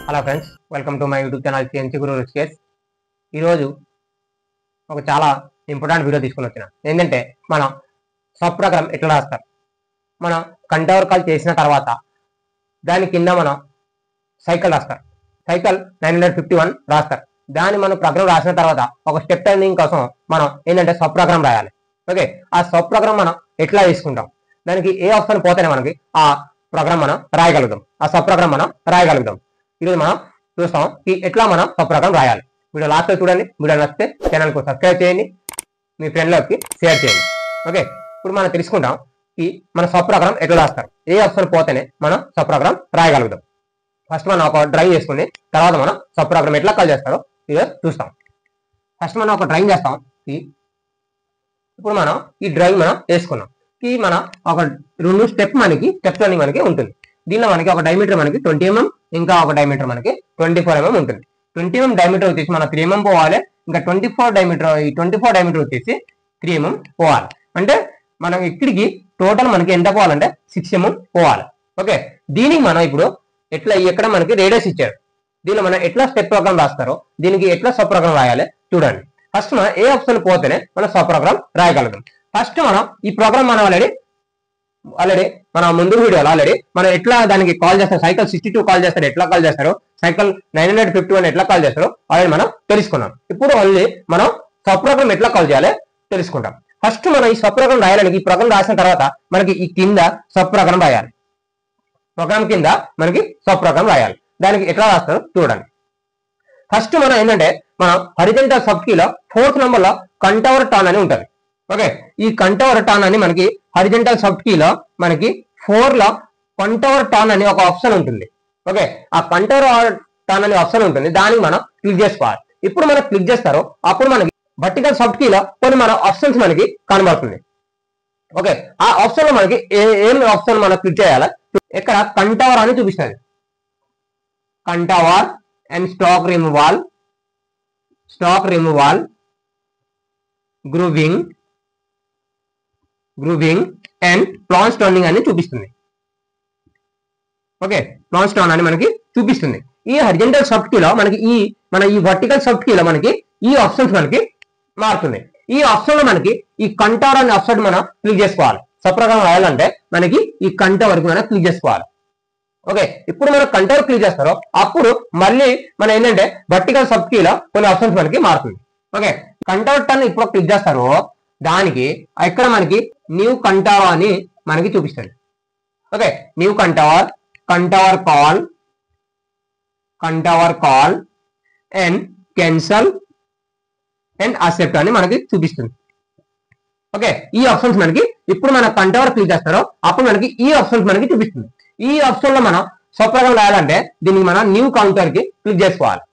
Hello friends, welcome to my YouTube channel CNC Guru రుచికేస్. ఈరోజు ఒక చాలా ఇంపార్టెంట్ వీడియో తీసుకుని వచ్చిన ఏంటంటే మనం సబ్ ప్రోగ్రామ్ ఎట్లా రాస్తారు. మనం కంటవర్ కాల్ చేసిన తర్వాత దాని కింద మనం సైకిల్ రాస్తారు. సైకిల్ 951 రాస్తారు. దాన్ని మనం ప్రోగ్రామ్ రాసిన తర్వాత ఒక స్టెప్ టర్నింగ్ కోసం మనం ఏంటంటే సబ్ ప్రోగ్రామ్ రాయాలి. ఓకే, ఆ సబ్ ప్రోగ్రామ్ మనం ఎట్లా తీసుకుంటాం, దానికి ఏ ఆప్షన్ పోతేనే మనకి ఆ ప్రోగ్రామ్ మనం రాయగలుగుతాం, ఆ సబ్ ప్రోగ్రామ్ మనం రాయగలుగుతాం. ఈరోజు మనం చూస్తాం ఎట్లా మనం సబ్ ప్రోగ్రామ్ రాయాలి. వీడియో లాస్ట్ చూడండి. వీడియో నచ్చితే ఛానల్కు సబ్స్క్రైబ్ చేయండి, మీ ఫ్రెండ్లకి షేర్ చేయండి. ఓకే, ఇప్పుడు మనం తెలుసుకుంటాం మన సబ్ ప్రోగ్రామ్ ఎట్లా రాస్తారు, ఏ ఆప్షన్ పోతేనే మనం సబ్ ప్రోగ్రామ్ రాయగలుగుతాం. ఫస్ట్ మనం ఒక డ్రాయింగ్ చేసుకుని తర్వాత మనం సబ్ ప్రోగ్రామ్ ఎట్లా కాల్ చేస్తారో ఈరోజు చూస్తాం. ఫస్ట్ మనం ఒక డ్రాయింగ్ చేస్తాం. ఇప్పుడు మనం ఈ డ్రాయింగ్ మనం వేసుకున్నాం. మన ఒక రెండు స్టెప్స్ మనకి ఉంటుంది. దీనిలో మనకి ఒక డైమీటర్ మనకి 20 mm, ఇంకా ఒక డైమీటర్ మనకి 24 mm ఉంటుంది. 20 mm డైమీటర్ వచ్చేసి మనం 3 mm పోవాలి. ఇంకా 24 డైమీటర్ వచ్చేసి 3 mm పోవాలి. అంటే మనం ఇక్కడికి టోటల్ మనకి ఎంత పోవాలంటే 6 mm పోవాలి. ఓకే, దీనికి మనం ఇప్పుడు ఎక్కడ మనకి రేడియస్ ఇచ్చారు, దీనిలో మనం ఎట్లా స్టెప్ ప్రోగ్రామ్ రాస్తారో దీనికి ఎట్లా సబ్ ప్రోగ్రామ్ రాయాలి చూడండి. ఫస్ట్ మనం ఏ ఆప్షన్ పోతేనే మనం సబ్ ప్రోగ్రామ్ రాయగలుగుతాం. ఫస్ట్ మనం ఈ ప్రోగ్రామ్ మనం ఆల్రెడీ మన ముందు వీడియోలో మనం ఎట్లా దానికి కాల్ చేస్తారు, సైకిల్ 62 కాల్ చేస్తారు, ఎట్లా కాల్ చేస్తారు, సైకిల్ 951 ఎట్లా కాల్ చేస్తారో ఆల్రెడీ మనం తెలుసుకున్నాం. ఇప్పుడు ఓన్లీ మనం సబ్ ప్రోగ్రామ్ ఎట్లా కాల్ చేయాలి తెలుసుకుంటాం. ఫస్ట్ మనం ఈ సబ్ ప్రోగ్రామ్ రాయడానికి ఈ ప్రోగ్రామ్ రాసిన తర్వాత మనకి ఈ కింద సబ్ ప్రోగ్రామ్ రాయాలి. ప్రోగ్రామ్ కింద మనకి సబ్ ప్రోగ్రామ్ రాయాలి. దానికి ఎట్లా రాస్తారో చూడండి. ఫస్ట్ మనం ఏంటంటే మనం హారిజాంటల్ సబ్ కీలో 4th నెంబర్ లో కంటవర్ టర్న్ అని ఉంటుంది. ఓకే, ఈ కంటవర్ టర్న్ అని మనకి హారిజాంటల్ సబ్ కీలో మనకి 4 లో కంటవర్ టర్న్ అని ఒక ఆప్షన్ ఉంటుంది. ఓకే, ఆ కంటవర్ టర్న్ అనే ఆప్షన్ ఉంటుంది, దానికి మనం క్లిక్ చేసుకోవాలి. ఇప్పుడు మనం క్లిక్ చేస్తారో అప్పుడు మనకి వర్టికల్ సబ్ కీలో కొన్ని మన ఆప్షన్స్ మనకి కనబడుతుంది. ఓకే, ఆ ఆప్షన్ లో మనకి ఏం ఆప్షన్ మనం క్లిక్ చేయాలి, ఇక్కడ కంటవర్ అని చూపిస్తుంది. Contour and stock removal, grooving and plans turning అని చూపిస్తుంది. ఓకే, ప్లాన్స్ టర్న్ అని మనకి చూపిస్తుంది. ఈ హారిజాంటల్ సబ్ కీలో మనకి ఈ వర్టికల్ సబ్ కీలో మనకి ఈ ఆప్షన్స్ మనకి మారుతుంది. ఈ ఆప్షన్ లో మనకి ఈ కంటవర్ అనే ఆప్షన్ మనం క్లిక్ చేసుకోవాలి. సబ్ ప్రోగ్రామ్ రాయాలంటే మనకి ఈ కంటవర్ కి మనం క్లిక్ చేసుకోవాలి. ఓకే, ఇప్పుడు మనం కంటవర్ క్లిక్ చేస్తారో అప్పుడు మళ్ళీ మనం ఏంటంటే వర్టికల్ సబ్ కీలో కొన్ని ఆప్షన్స్ మనకి మారుతుంది. ఓకే, కంటవర్ టర్న్ ఇప్పుడు క్లిక్ చేస్తారో దానికి ఇక్కడ మనకి న్యూ కంటవర్ అని మనకి చూపిస్తుంది. Okay, new contour call and cancel and accept అని మనకి చూపిస్తుంది. ఓకే, ఈ ఆప్షన్స్ మనకి ఇప్పుడు మన కంటవర్ క్లిక్ చేస్తారో అప్పుడు మనకి ఈ ఆప్షన్స్ మనకి చూపిస్తుంది. ఈ ఆప్షన్ లో మనం సబ్ ప్రోగ్రామ్ రాయాలంటే దీనికి మనం న్యూ కౌంటర్ కి క్లిక్ చేసుకోవాలి.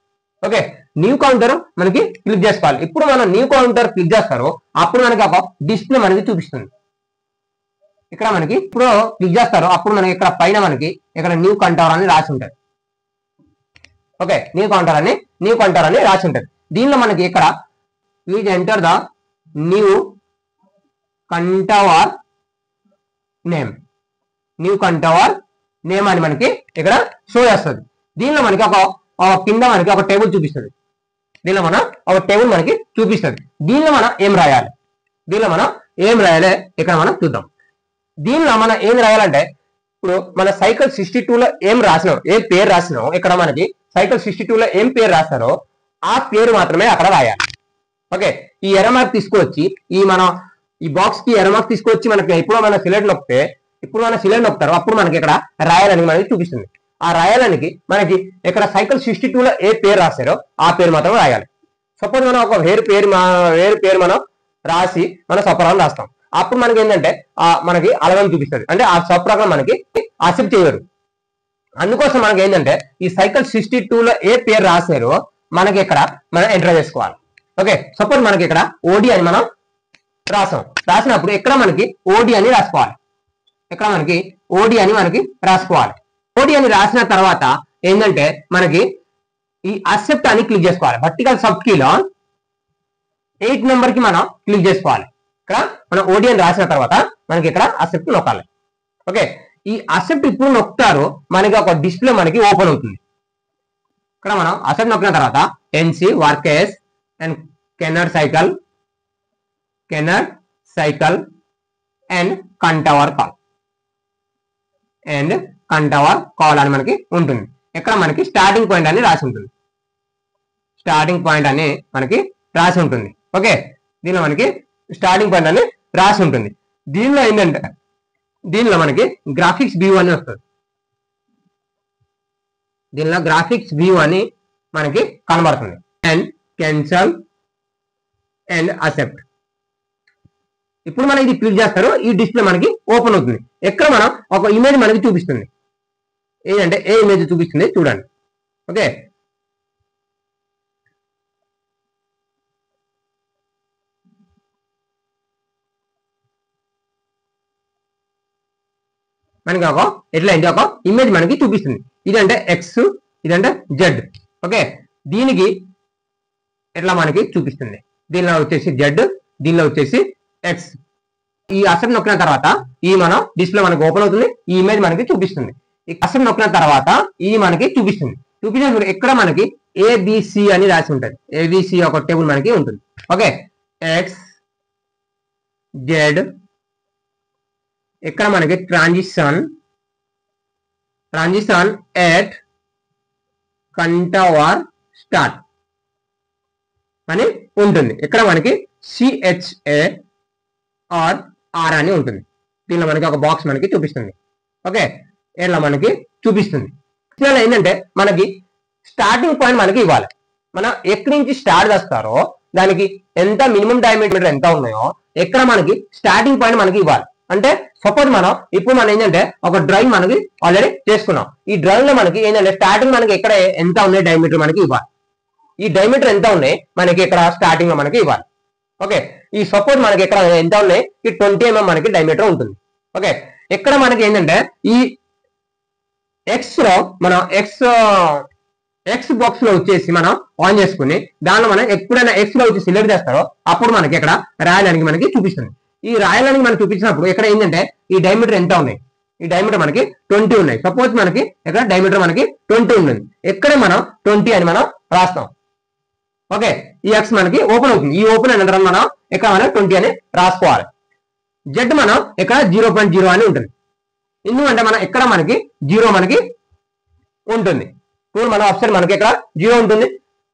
ఓకే, న్యూ కౌంటర్ మనకి క్లిక్ చేసుకోవాలి. ఇప్పుడు మనం న్యూ కౌంటర్ క్లిక్ చేస్తారో అప్పుడు మనకి ఒక డిస్ప్లే మనకి చూపిస్తుంది. ఇక్కడ మనకి ఇప్పుడు క్లిక్ చేస్తారో అప్పుడు మనకి ఇక్కడ పైన మనకి ఇక్కడ న్యూ కౌంటర్ అని రాసి ఉంటుంది. ఓకే, న్యూ కౌంటర్ అని రాసి ఉంటుంది. దీనిలో మనకి ఇక్కడ please enter the new contour name అని మనకి ఇక్కడ షో చేస్తుంది. దీనిలో మనకి కింద మనకి ఒక టేబుల్ చూపిస్తుంది. దీనిలో మనం ఒక టేబుల్ మనకి చూపిస్తుంది. దీనిలో మనం ఏం రాయాలి ఇక్కడ మనం చూద్దాం. దీనిలో మనం ఏం రాయాలంటే ఇప్పుడు మన సైకిల్ 62లో ఏం పేరు రాసినాం, ఇక్కడ మనకి సైకిల్ 62లో ఏం పేరు రాస్తారో ఆ పేరు మాత్రమే అక్కడ రాయాలి. ఓకే, ఈ ఎర్ర మార్క్ తీసుకొచ్చి ఈ బాక్స్ కి ఎర్ర మార్క్ తీసుకొచ్చి మనకి ఇప్పుడు మన సిలెక్ట్ నొక్కుతారో అప్పుడు మనకి ఇక్కడ రాయాలని మనకి చూపిస్తుంది. ఆ రాయాలనికి మనకి ఇక్కడ సైకిల్ 62లో ఏ పేరు రాశారో ఆ పేరు మాత్రం రాయాలి. సపోజ్ మనం ఒక వేరు పేరు మనం రాసి మన సబ్ ప్రోగ్రామ్ రాస్తాం. అప్పుడు మనకి ఏంటంటే మనకి అలగని చూపిస్తుంది, అంటే ఆ సబ్ ప్రోగ్రామ్ మనకి అక్సెప్ట్ చేయరు. అందుకోసం మనకి ఏంటంటే ఈ సైకిల్ 62లో ఏ పేరు రాశారో మనకి ఇక్కడ మనం ఎంటర్ చేసుకోవాలి. ఓకే, సపోజ్ మనకి ఇక్కడ ఓడి అని మనం రాసినప్పుడు ఇక్కడ మనకి ఓడి అని రాసుకోవాలి. ఓడి అని రాసిన తర్వాత ఏంటంటే మనకి ఈ అక్సెప్ట్ అని క్లిక్ చేసుకోవాలి. వర్టికల్ సబ్ కీలో 8 నెంబర్ కి మనం క్లిక్ చేసుకోవాలి. ఇక్కడ మనం ఓడి అని రాసిన తర్వాత మనకి ఇక్కడ అక్సెప్ట్ నొక్కాలి. ఓకే, ఈ అక్సెప్ట్ ఇప్పుడు నొక్కుతారు మనకి ఒక డిస్ప్లే మనకి ఓపెన్ అవుతుంది. ఇక్కడ మనం అసెప్ట్ నొక్కిన తర్వాత ఎన్సి వర్కేస్ అండ్ కెనర్ సైకిల్ అండ్ కంటవర్ కాల్ అని మనకి ఉంటుంది. ఇక్కడ మనకి స్టార్టింగ్ పాయింట్ అని రాసి ఉంటుంది. ఓకే, దీనిలో మనకి స్టార్టింగ్ పాయింట్ అని రాసి ఉంటుంది. దీనిలో ఏంటంటే దీనిలో మనకి గ్రాఫిక్స్ వ్యూ అని వస్తుంది. దీనిలో గ్రాఫిక్స్ వ్యూ అని మనకి కనబడుతుంది. And cancel and accept. ఇప్పుడు మనం ఇది క్లిక్ చేస్తారు, ఈ డిస్ప్లే మనకి ఓపెన్ అవుతుంది. ఎక్కడ మనం ఒక ఇమేజ్ మనకి చూపిస్తుంది. ఏంటంటే ఏ ఇమేజ్ చూపిస్తుంది చూడండి. ఓకే, మనకి ఒక ఎట్లయింది, ఒక ఇమేజ్ మనకి చూపిస్తుంది. ఇదంటే ఎక్స్, ఇదంటే జెడ్. ఓకే, దీనికి ఎట్లా మనకి చూపిస్తుంది. దీనిలో వచ్చేసి జెడ్, దీనిలో వచ్చేసి ఎక్స్. ఈ అసెప్ట్ నొక్కిన తర్వాత ఈ మన డిస్ప్లే మనకి ఓపెన్ అవుతుంది. ఈ ఇమేజ్ మనకి చూపిస్తుంది. ఈ అసెప్ట్ నొక్కిన తర్వాత ఇది మనకి చూపించినప్పుడు ఎక్కడ మనకి ఏబిసి అని రాసి ఉంటుంది. ఏబిసి ఒక టేబుల్ మనకి ఉంటుంది. ఓకే, ఎక్స్ జెడ్, ఇక్కడ మనకి ట్రాన్సిషన్ ఎట్ కంటవర్ స్టార్ట్ అని ఉంటుంది. ఇక్కడ మనకి సిహెచ్ఏ ఆర్ ఆర్ అని ఉంటుంది. దీనిలో మనకి ఒక బాక్స్ మనకి చూపిస్తుంది. ఓకే, ఇట్లా మనకి చూపిస్తుంది. ఇలా ఏంటంటే మనకి స్టార్టింగ్ పాయింట్ మనకి ఇవ్వాలి. మనం ఎక్కడి నుంచి స్టార్ట్ చేస్తారో దానికి ఎంత మినిమం డయామీటర్ ఎంత ఉన్నాయో ఎక్కడ మనకి స్టార్టింగ్ పాయింట్ మనకి ఇవ్వాలి. అంటే సపోజ్ ఇప్పుడు మనం ఏంటంటే ఒక డ్రాయింగ్ మనకి ఆల్రెడీ చేసుకున్నాం. ఈ డ్రాయింగ్ లో మనకి ఏంటంటే స్టార్టింగ్ మనకి ఎక్కడ ఎంత ఉన్నాయి డయామీటర్ మనకి ఇవ్వాలి. ఈ డయామీటర్ ఎంత ఉన్నాయి మనకి ఇక్కడ స్టార్టింగ్ లో మనకి ఇవ్వాలి. ఓకే, ఈ సపోజ్ మనకి ఇక్కడ ఎంత ఉన్నాయి, ఈ 20 mm మనకి డయామీటర్ ఉంటుంది. ఓకే, ఇక్కడ మనకి ఏంటంటే ఈ ఎక్స్ లో మనం ఎక్స్ బాక్స్ లో వచ్చేసి మనం ఆన్ చేసుకుని దానిలో మనం ఎప్పుడైనా ఎక్స్ లో వచ్చి సెలెక్ట్ చేస్తారో అప్పుడు మనకి ఇక్కడ రాయడానికి మనకి చూపిస్తుంది. ఈ రాయడానికి మనకి చూపించినప్పుడు ఇక్కడ ఏంటంటే ఈ డయామీటర్ ఎంత ఉన్నాయి, ఈ డయామీటర్ మనకి 20 ఉన్నాయి. సపోజ్ మనకి ఇక్కడ డయామీటర్ మనకి 20 ఉంది. ఎక్కడ మనం 20 అని మనం రాస్తాం. ఓకే, ఈ ఎక్స్ మనకి ఓపెన్ అవుతుంది. ఈ ఓపెన్ అయిన తర్వాత మనం ఇక్కడ మనం 20 అని రాసుకోవాలి. జెడ్ మనం ఇక్కడ 0.0 అని ఉంటుంది. ఎందుకంటే మనం ఇక్కడ మనకి 0 మనకి ఉంటుంది. ఇప్పుడు మనం ఆప్షన్ మనకి ఇక్కడ 0 ఉంటుంది.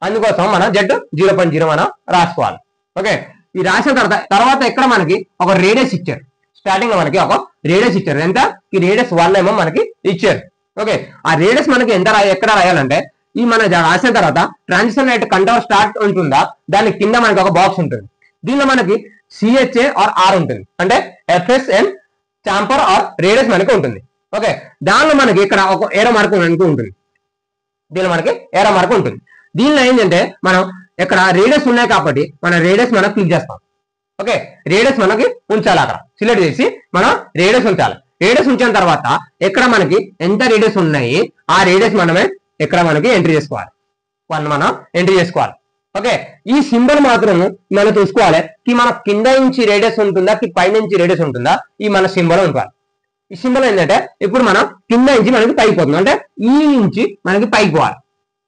అందుకోసం మనం జెడ్ 0.0 మనం రాసుకోవాలి. ఓకే, ఈ రాసిన తర్వాత ఇక్కడ మనకి ఒక రేడియస్ ఇచ్చారు. స్టార్టింగ్ లో మనకి ఒక రేడియస్ ఇచ్చారు. ఎంత, ఈ రేడియస్ 1 mm మనకి ఇచ్చారు. ఓకే, ఆ రేడియస్ మనకి ఎంత ఎక్కడ రాయాలంటే ఈ మన రాసిన తర్వాత ట్రాన్సిషన్ ఎట్ కంటవర్ స్టార్ట్ ఉంటుందా దాని కింద మనకి ఒక బాక్స్ ఉంటుంది. దీనిలో మనకి సిహెచ్ఏ ఆర్ ఆర్ ఉంటుంది. అంటే ఎఫ్ఎస్ఎన్ చాంపర్ ఆర్ రేడియస్ మనకి ఉంటుంది. ఓకే, దానిలో మనకి ఇక్కడ ఒక ఏరో మార్క్ మనకి ఉంటుంది. దీనిలో మనకి ఏరో మార్క్ ఉంటుంది. దీనిలో ఏంటంటే మనం ఇక్కడ రేడియస్ ఉన్నాయి కాబట్టి మన రేడియస్ మనం క్లిక్ చేస్తాం. ఓకే, రేడియస్ మనకి ఉంచాలి. అక్కడ సెలెక్ట్ చేసి మనం రేడియస్ ఉంచాలి. రేడియస్ ఉంచిన తర్వాత ఎక్కడ మనకి ఎంత రేడియస్ ఉన్నాయి ఆ రేడియస్ మనమే ఇక్కడ మనకి ఎంట్రీ చేసుకోవాలి. మనం ఎంట్రీ చేసుకోవాలి. ఓకే, ఈ సింబల్ మాత్రం మనం చూసుకోవాలి కి మన కింద నుంచి రేడియస్ ఉంటుందా కి పై నుంచి రేడియస్ ఉంటుందా ఈ మన సింబల్ ఉండాలి. ఈ సింబల్ ఏంటంటే ఇప్పుడు మనం కింద నుంచి మనకి పైకి పోతుంది. అంటే ఈ నుంచి మనకి పైకి పోవాలి,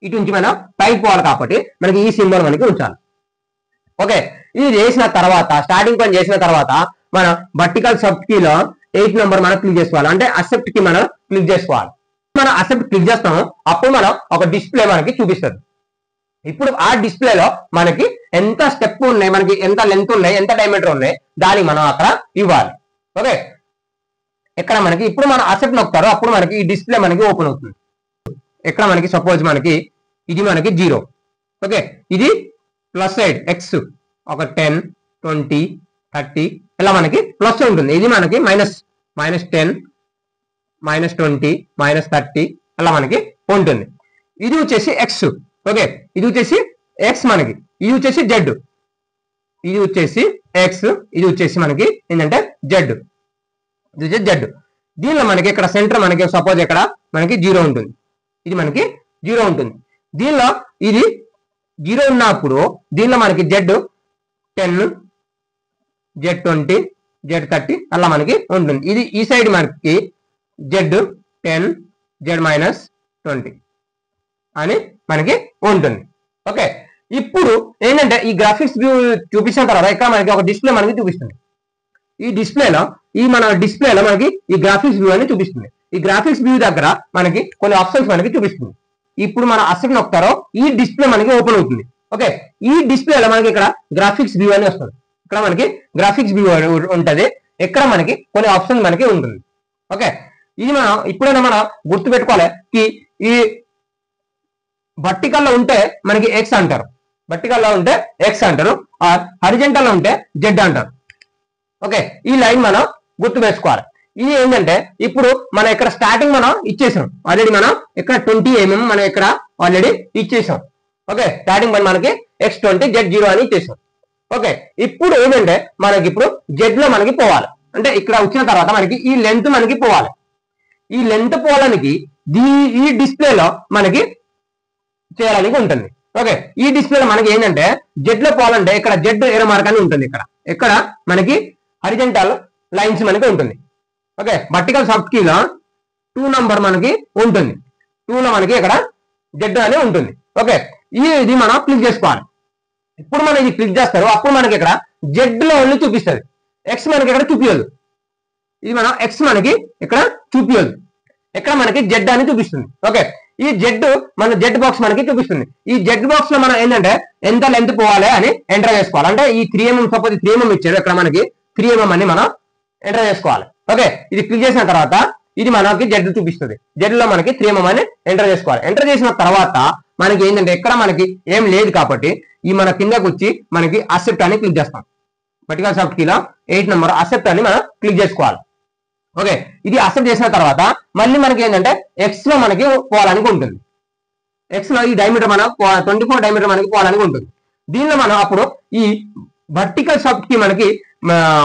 ఇటు నుంచి మనం పైకి పోవాలి కాబట్టి మనకి ఈ సింబల్ మనకి ఉంచాలి. ఓకే, ఇది చేసిన తర్వాత స్టార్టింగ్ పాయింట్ చేసిన తర్వాత మనం వర్టికల్ సబ్ కీలో 8 నెంబర్ మనం క్లిక్ చేసుకోవాలి. అంటే అసెప్ట్ కి మనం క్లిక్ చేసుకోవాలి. మనం అసెప్ట్ క్లిక్ చేస్తాము అప్పుడు మనం ఒక డిస్ప్లే మనకి చూపిస్తుంది. ఇప్పుడు ఆ డిస్ప్లేలో మనకి ఎంత స్టెప్ ఉన్నాయి, మనకి ఎంత లెంత్ ఉన్నాయి, ఎంత డయామీటర్ ఉన్నాయి దానికి మనం అక్కడ ఇవ్వాలి. ఓకే, ఇక్కడ మనకి ఇప్పుడు మనం అసెప్ట్ నొక్కుతారు అప్పుడు మనకి ఈ డిస్ప్లే మనకి ఓపెన్ అవుతుంది. ఇక్కడ మనకి సపోజ్ మనకి ఇది మనకి 0. ఓకే, ఇది ప్లస్ సైడ్ ఎక్స్ ఒక 10, 20, 30 ఇలా మనకి ప్లస్ ఉంటుంది. ఇది మనకి మైనస్ 10, -20, -30 అలా మనకి ఉంటుంది. ఇది వచ్చేసి ఎక్స్. ఓకే, ఇది వచ్చేసి ఎక్స్ మనకి, ఇది వచ్చేసి జెడ్, ఇది వచ్చేసి ఎక్స్, ఇది వచ్చేసి మనకి ఏంటంటే జెడ్, ఇది వచ్చేసి జెడ్. దీనిలో మనకి ఇక్కడ సెంటర్ మనకి సపోజ్ ఇక్కడ మనకి 0 ఉంటుంది. ఇది మనకి 0 ఉంటుంది. దీనిలో ఇది 0 ఉన్నప్పుడు దీనిలో మనకి జెడ్ 10, జెడ్ 20, జెడ్ 30 అలా మనకి ఉంటుంది. ఇది ఈ సైడ్ మనకి జెడ్ 10, జెడ్ -20 అని మనకి ఉంటుంది. ఓకే, ఇప్పుడు ఏంటంటే ఈ గ్రాఫిక్స్ వ్యూ చూపించిన తర్వాత ఇక్కడ మనకి ఒక డిస్ప్లే మనకి చూపిస్తుంది. ఈ డిస్ప్లేలో మన డిస్ప్లేలో మనకి ఈ గ్రాఫిక్స్ వ్యూ అని చూపిస్తుంది. ఈ గ్రాఫిక్స్ వ్యూ దగ్గర మనకి కొన్ని ఆప్షన్స్ మనకి చూపిస్తుంది. ఇప్పుడు మన అసెట్ నొక్కుతారో ఈ డిస్ప్లే మనకి ఓపెన్ అవుతుంది. ఓకే, ఈ డిస్ప్లేలో మనకి ఇక్కడ గ్రాఫిక్స్ వ్యూ అని వస్తుంది. ఇక్కడ మనకి గ్రాఫిక్స్ వ్యూ ఉంటుంది. ఇక్కడ మనకి కొన్ని ఆప్షన్స్ మనకి ఉంటుంది. ఓకే, ఇది మనం ఇప్పుడైనా మనం గుర్తు పెట్టుకోవాలి. ఈ వర్టికల్ లో ఉంటే మనకి ఎక్స్ అంటారు, వర్టికల్ లో ఉంటే ఎక్స్ అంటారు, హారిజాంటల్ లో ఉంటే జెడ్ అంటారు. ఓకే, ఈ లైన్ మనం గుర్తు వేసుకోవాలి. ఇది ఏంటంటే ఇప్పుడు మనం ఇక్కడ స్టార్టింగ్ మనం ఇచ్చేసాం ఆల్రెడీ. మనం ఇక్కడ 20 mm మనం ఇక్కడ ఆల్రెడీ ఇచ్చేసాం. ఓకే, స్టార్టింగ్ మనకి x20 z0 అని ఇచ్చేసాం. ఓకే, ఇప్పుడు ఏంటంటే మనకి ఇప్పుడు జెడ్ లో మనకి పోవాలి. అంటే ఇక్కడ వచ్చిన తర్వాత మనకి ఈ లెంత్ మనకి పోవాలి. ఈ లెంత్ పోవడానికి ఈ డిస్ప్లేలో మనకి చేయడానికి ఉంటుంది. ఓకే, ఈ డిస్ప్లేలో మనకి ఏంటంటే జెడ్ లో పోవాలంటే ఇక్కడ జెడ్ ఏరో మార్క్ అని ఉంటుంది. ఇక్కడ మనకి హారిజాంటల్ లైన్స్ మనకి ఉంటుంది. ఓకే, వర్టికల్ సాఫ్ట్ కీలో 2 నంబర్ మనకి ఉంటుంది. 2 లో మనకి ఇక్కడ జెడ్ అని ఉంటుంది. ఓకే, ఇది మనం క్లిక్ చేసుకోవాలి. ఇప్పుడు మనం ఇది క్లిక్ చేస్తారు, అప్పుడు మనకి ఇక్కడ జెడ్ లో ఓన్లీ చూపిస్తుంది, ఎక్స్ మనకి ఇక్కడ చూపించదు. ఇది మనం ఎక్స్ మనకి ఇక్కడ చూపించదు, ఇక్కడ మనకి జెడ్ అని చూపిస్తుంది. ఓకే, ఈ జెడ్ మన జెడ్ బాక్స్ మనకి చూపిస్తుంది. ఈ జెడ్ బాక్స్ లో మనం ఏంటంటే ఎంత లెంత్ పోవాలి అని ఎంటర్ చేసుకోవాలి. అంటే ఈ 3 mm సపోజ్ 3 mm ఇచ్చారు, ఇక్కడ మనకి 3 mm అని మనం ఎంటర్ చేసుకోవాలి. ఓకే, ఇది క్లిక్ చేసిన తర్వాత ఇది మనకి జెడ్ చూపిస్తుంది. జెడ్ లో మనకి 3 mm అని ఎంటర్ చేసుకోవాలి. ఎంటర్ చేసిన తర్వాత మనకి ఏంటంటే ఇక్కడ మనకి ఏం లేదు కాబట్టి ఈ మన కిందకి వచ్చి మనకి అసెప్ట్ అని క్లిక్ చేస్తాం. వర్టికల్ సాఫ్ట్ కీలో 8 నంబర్ అసెప్ట్ అని మనం క్లిక్ చేసుకోవాలి. ఓకే, ఇది అసెప్ట్ చేసిన తర్వాత మళ్ళీ మనకి ఏంటంటే ఎక్స్ లో మనకి పోవడానికి ఉంటుంది. ఎక్స్ లో ఈ డైమీటర్ మనం 24 డైమీటర్ మనకి పోవడానికి ఉంటుంది. దీనిలో మనం అప్పుడు ఈ వర్టికల్ సాఫ్ట్ కీ మనకి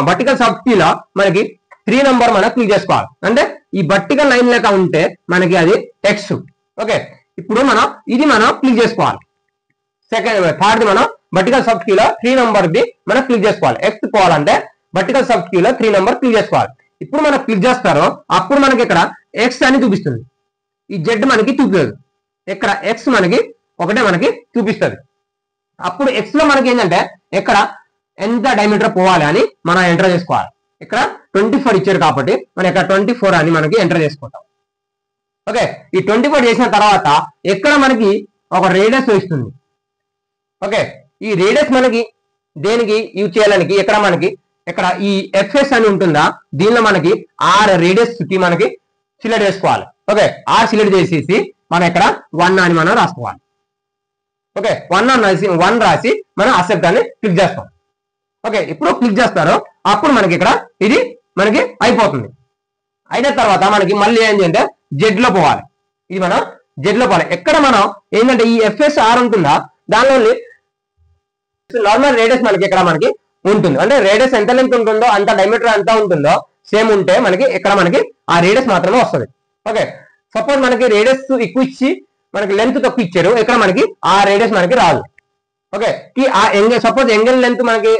వర్టికల్ సాఫ్ట్ కీలో మనకి 3 నంబర్ మనం క్లిక్ చేసుకోవాలి. అంటే ఈ వర్టికల్ లైన్ లెక్క ఉంటే మనకి అది ఎక్స్. ఓకే, ఇప్పుడు ఇది మనం క్లిక్ చేసుకోవాలి. థర్డ్ మనం వర్టికల్ సాఫ్ట్ కీలో 3 నంబర్ ది మనం క్లిక్ చేసుకోవాలి. ఎక్స్ పోవాలంటే వర్టికల్ సాఫ్ట్ కీలో 3 నంబర్ క్లిక్ చేసుకోవాలి. ఇప్పుడు మనం క్లిక్ చేస్తారో అప్పుడు మనకి ఇక్కడ ఎక్స్ అని చూపిస్తుంది, ఈ జెడ్ మనకి చూపించదు. ఇక్కడ ఎక్స్ మనకి ఒకటే మనకి చూపిస్తుంది. అప్పుడు ఎక్స్ లో మనకి ఏంటంటే ఇక్కడ ఎంత డైమీటర్ పోవాలి అని మనం ఎంటర్ చేసుకోవాలి. ఇక్కడ 24 ఇచ్చారు కాబట్టి మనం ఇక్కడ 24 అని మనకి ఎంటర్ చేసుకుంటాం. ఓకే, ఈ 24 చేసిన తర్వాత ఇక్కడ మనకి ఒక రేడియస్ ఇస్తుంది. ఓకే, ఈ రేడియస్ మనకి దేనికి యూజ్ చేయాలనికి ఇక్కడ ఈ ఎఫ్ఎస్ అని ఉంటుందా, దీనిలో మనకి ఆర్ రేడియస్ కి మనకి సిలెక్ట్ చేసుకోవాలి. ఓకే, ఆర్ సిలెక్ట్ చేసేసి మనం ఇక్కడ 1 అని మనం రాసుకోవాలి. ఓకే, 1 రాసి మనం అసెప్ట్ అని క్లిక్ చేస్తాం. ఓకే, ఇప్పుడు క్లిక్ చేస్తారు అప్పుడు మనకి ఇక్కడ ఇది మనకి అయిపోతుంది. అయిన తర్వాత మనకి మళ్ళీ ఏంటంటే జెడ్ లో పోవాలి. ఇది మనం జెడ్ లో పోవాలి. ఎక్కడ మనం ఏంటంటే ఈ ఎఫ్ఎస్ ఆర్ ఉంటుందా, దానిలో నార్మల్ రేడియస్ మనకి ఇక్కడ మనకి ఉంటుంది. అంటే రేడియస్ ఎంత లెంత్ ఉంటుందో అంత డైమీటర్ ఎంత ఉంటుందో సేమ్ ఉంటే మనకి ఇక్కడ మనకి ఆ రేడియస్ మాత్రమే వస్తుంది. ఓకే, సపోజ్ మనకి రేడియస్ ఎక్కువ ఇచ్చి మనకి లెంత్ తక్కువ ఇచ్చారు, ఇక్కడ మనకి ఆ రేడియస్ మనకి రాదు. ఓకే, సపోజ్ ఎంగల్ లెంత్ మనకి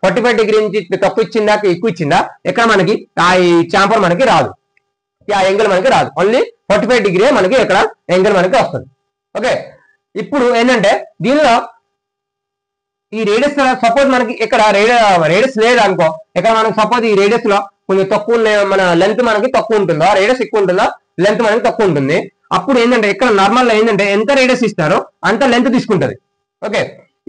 45 డిగ్రీ నుంచి తక్కువ ఇచ్చిందా ఎక్కువ ఇచ్చిందా, ఇక్కడ మనకి ఆ చాంపర్ మనకి రాదు, ఆ యాంగిల్ మనకి రాదు. ఓన్లీ 45 డిగ్రీ మనకి ఇక్కడ యాంగిల్ మనకి వస్తుంది. ఓకే, ఇప్పుడు ఏంటంటే దీనిలో ఈ రేడియస్ సపోజ్ మనకి ఇక్కడ రేడియస్ లేదు అనుకో, ఇక్కడ మనకి సపోజ్ ఈ రేడియస్ లో కొంచెం తక్కువ మన లెంత్ మనకి తక్కువ ఉంటుందో, రేడియస్ ఎక్కువ ఉంటుందో, లెంత్ మనకి తక్కువ ఉంటుంది. అప్పుడు ఏంటంటే ఇక్కడ నార్మల్ ఏంటంటే ఎంత రేడియస్ ఇస్తారో అంత లెంత్ తీసుకుంటది. ఓకే,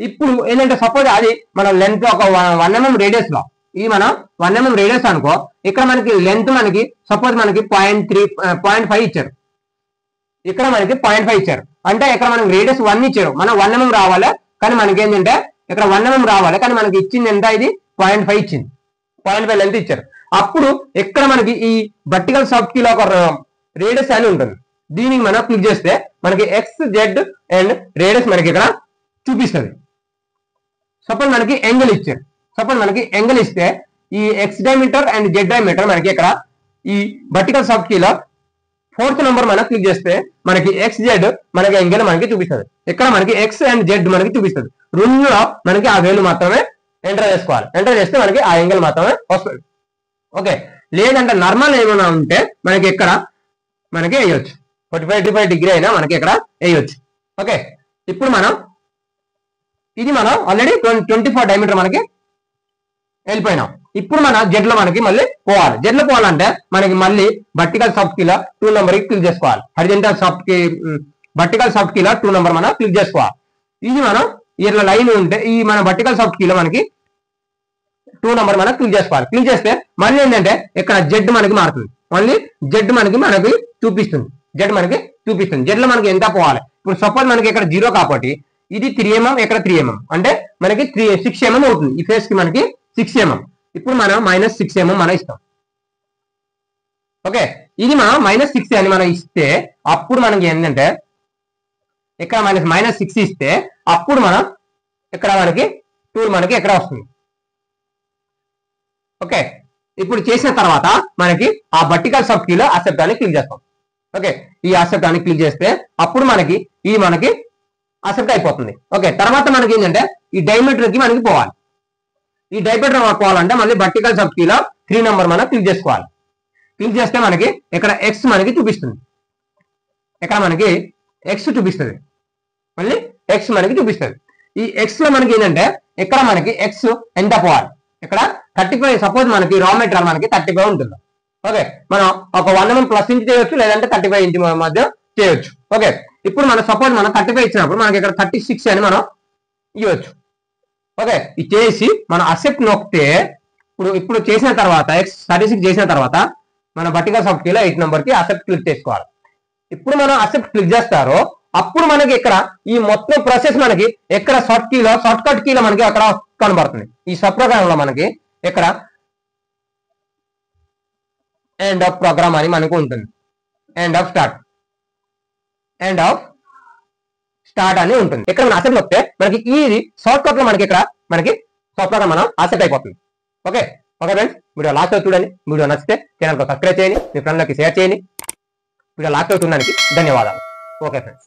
ఇప్పుడు ఏంటంటే సపోజ్ అది మన లెంత్ ఒక 1 mm రేడియస్ లో, ఇది మనం 1 mm రేడియస్ అనుకో, ఇక్కడ మనకి లెంత్ మనకి సపోజ్ మనకి 0.5 ఇచ్చారు, ఇక్కడ మనకి 0.5 ఇచ్చారు. అంటే ఇక్కడ మనకి రేడియస్ 1 ఇచ్చారు, మనం 1 mm రావాలి, కానీ మనకి ఏంటంటే ఇక్కడ 1 mm రావాలి, కానీ మనకి ఇచ్చింది ఎంత, ఇది 0.5 ఇచ్చింది, 0.5 లెంత్ ఇచ్చారు. అప్పుడు ఇక్కడ మనకి ఈ వర్టికల్ సాఫ్ట్ కీలో ఒక రేడియస్ అని ఉంటుంది. దీనికి మనం క్లిక్ చేస్తే మనకి ఎక్స్ జెడ్ అండ్ రేడియస్ మనకి ఇక్కడ చూపిస్తుంది. సపోజ్ మనకి యాంగిల్ ఇచ్చారు, సపోజ్ మనకి యాంగిల్ ఇస్తే ఈ X diameter and Z diameter మనకి ఇక్కడ ఈ వర్టికల్ సాఫ్ట్ కీలో 4th నంబర్ మనం క్లిక్ చేస్తే మనకి ఎక్స్ జెడ్ మనకి యాంగిల్ మనకి చూపిస్తుంది. ఇక్కడ మనకి ఎక్స్ అండ్ జెడ్ మనకి చూపిస్తుంది. రెండులో మనకి ఆ వేలు మాత్రమే ఎంటర్ చేసుకోవాలి. ఎంటర్ చేస్తే మనకి ఆ యాంగిల్ మాత్రమే వస్తుంది. ఓకే, లేదంటే నార్మల్ ఏమైనా ఉంటే మనకి ఇక్కడ మనకి వేయొచ్చు, 45 డిగ్రీ అయినా మనకి ఇక్కడ వేయొచ్చు. ఓకే, ఇప్పుడు మనం ఇది మనం ఆల్రెడీ 24 డయామీటర్ మనకి వెళ్ళిపోయినాం. ఇప్పుడు మన జెడ్ లో మనకి మళ్ళీ పోవాలి. జెడ్ లో పోవాలంటే మనకి మళ్ళీ వర్టికల్ సాఫ్ట్ కీలో 2 నెంబర్ క్లిక్ చేసుకోవాలి. Horizontal soft key vertical soft కీలో 2 నెంబర్ మనం క్లిక్ చేసుకోవాలి. ఇది మనం ఇట్లా లైన్ ఉంటే ఈ మన వర్టికల్ సాఫ్ట్ కీలో మనకి 2 నెంబర్ మనం క్లిక్ చేసుకోవాలి. క్లిక్ చేస్తే మళ్ళీ ఏంటంటే ఇక్కడ జెడ్ మనకి మారుతుంది. మళ్ళీ జెడ్ మనకి చూపిస్తుంది. జెడ్ లో మనకి ఎంత పోవాలి. ఇప్పుడు సపోజ్ మనకి ఇక్కడ 0 కాబట్టి ఇది 3 mm, ఇక్కడ 3 mm అంటే మనకి 6 mm అవుతుంది. ఈ ఫేస్ కి మనకి 6 mm. ఇప్పుడు మనం -6 mm మనం ఇస్తాం. ఓకే, ఇది మనం -6 అని మనం ఇస్తే అప్పుడు మనకి ఏంటంటే ఇక్కడ -6 ఇస్తే అప్పుడు మనం ఇక్కడ మనకి టూల్ మనకి ఎక్కడ వస్తుంది. ఓకే, ఇప్పుడు చేసిన తర్వాత మనకి ఆ వర్టికల్ సాఫ్ట్ కీలో యాక్సెప్ట్ అని క్లిక్ చేస్తాం. ఓకే, ఈ యాక్సెప్ట్ అని క్లిక్ చేస్తే అప్పుడు మనకి ఇది మనకి యాక్సెప్ట్ అయిపోతుంది. ఓకే, తర్వాత మనకి ఏంటంటే ఈ డయామీటర్ కి మనకి పోవాలి. ఈ డయామీటర్ పోవాలంటే మళ్ళీ వర్టికల్ సాఫ్ట్ కీలో 3 నెంబర్ మనం క్లిక్ చేసుకోవాలి. క్లిక్ చేస్తే మనకి ఇక్కడ ఎక్స్ మనకి చూపిస్తుంది. ఇక్కడ మనకి ఎక్స్ చూపిస్తుంది. మళ్ళీ ఎక్స్ మనకి చూపిస్తుంది. ఈ ఎక్స్ లో మనకి ఏంటంటే ఇక్కడ మనకి ఎక్స్ ఎంత పోవాలి. ఇక్కడ 35 సపోజ్ మనకి రా మెటీరియల్ మనకి 35 ఉంటుంది. ఓకే, మనం ఒక 1 mm ప్లస్ ఇంచ్ చేయొచ్చు, లేదంటే 35 ఇంచ్ మధ్య చేయొచ్చు. ఓకే, ఇప్పుడు మనం సపోజ్ మనం 35 ఇచ్చినప్పుడు మనకి ఇక్కడ 36 అని మనం ఇవ్వచ్చు. ఓకే, ఇది చేసి మనం అక్సెప్ట్ నొక్కితే ఇప్పుడు చేసిన తర్వాత ఎక్స్ 36 చేసిన తర్వాత మన వర్టికల్ సాఫ్ట్ కీలో 8 నెంబర్ కి అక్సెప్ట్ క్లిక్ చేసుకోవాలి. ఇప్పుడు మనం అక్సెప్ట్ క్లిక్ చేస్తారో అప్పుడు మనకి ఇక్కడ ఈ మొత్తం ప్రాసెస్ మనకి ఎక్కడ షార్ట్ కట్ కీలో మనకి అక్కడ కనబడుతుంది. ఈ సబ్ ప్రోగ్రామ్ లో మనకి ఇక్కడ ఎండ్ ఆఫ్ ప్రోగ్రామ్ అని మనకు ఉంటుంది. ఎండ్ ఆఫ్ స్టార్ట్ అని ఉంటుంది. ఇక్కడ మనం అసెప్ట్ వస్తే మనకి ఇది షార్ట్ కట్ లో మనకి ఇక్కడ మనకి సబ్ ప్రోగ్రామ్ మనం అసెప్ట్ అయిపోతుంది. ఓకే ఫ్రెండ్స్, వీడియో లాస్ట్ లో చూడండి. వీడియో నచ్చితే ఛానల్ సబ్స్క్రైబ్ చేయండి, మీ ఫ్రెండ్లకి షేర్ చేయండి. వీడియో లాస్ట్ లో చూడడానికి ధన్యవాదాలు. Okay friends.